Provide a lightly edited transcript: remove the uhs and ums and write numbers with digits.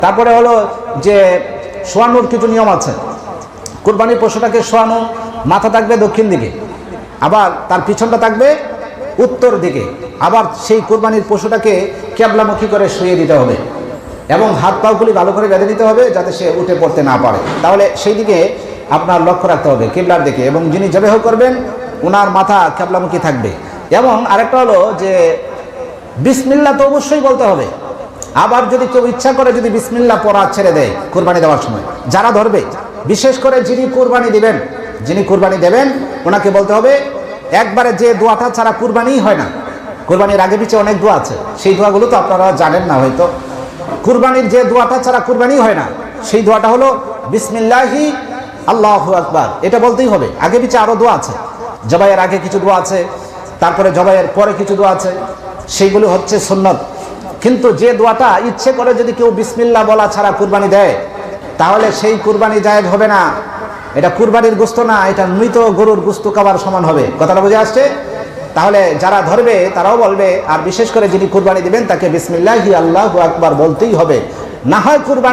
তারপরে হলো যে শোয়ানোর কিছু নিয়ম আছে। কুরবানির পশুটাকে শোয়ানো, মাথা থাকবে দক্ষিণ দিকে, আবার তার পিছনটা থাকবে উত্তর দিকে, আবার সেই কুরবানির পশুটাকে কেবলামুখী করে শুয়ে দিতে হবে এবং হাত পাগুলি ভালো করে বেঁধে দিতে হবে যাতে সে উঠে পড়তে না পারে। তাহলে সেই দিকে আপনার লক্ষ্য রাখতে হবে, কিবলার দিকে, এবং যিনি জবেহ করবেন ওনার মাথা কেবলামুখী থাকবে। এবং আরেকটা হলো যে বিসমিল্লাহ তো অবশ্যই বলতে হবে। আবার যদি কেউ ইচ্ছা করে যদি বিসমিল্লাহ পড়া ছেড়ে দেয় কুরবানি দেওয়ার সময়, যারা ধরবে, বিশেষ করে যিনি কুরবানি দেবেন ওনাকে বলতে হবে একবারে যে দোয়াটা ছাড়া কুরবানিই হয় না। কুরবানির আগে পিছে অনেক দোয়া আছে, সেই দোয়াগুলো তো আপনারা জানেন না হয়তো। কুরবানির যে দোয়াটা ছাড়া কুরবানি হয় না সেই দোয়াটা হলো বিসমিল্লাহি আল্লাহু আকবার, এটা বলতেই হবে। আগে পিছে আরো দোয়া আছে, জবাইয়ের আগে কিছু দোয়া আছে, তারপরে জবাইয়ের পরে কিছু দোয়া আছে, সেইগুলো হচ্ছে সুন্নত। কিন্তু যে দোয়াটা ইচ্ছে করে যদি কেউ বিসমিল্লাহ বলা ছাড়া কুরবানি দেয় তাহলে সেই কুরবানি জায়েজ হবে না। এটা কুরবানির গোশত না, এটা মৃত গরুর গোশত খাবার সমান হবে। কথাটা বুঝে আসছে? তাহলে যারা ধরবে তারাও বলবে, আর বিশেষ করে যিনি কুরবানি দিবেন তাকে বিসমিল্লাহি আল্লাহু আকবার বলতেই হবে, না হয় কুরবানি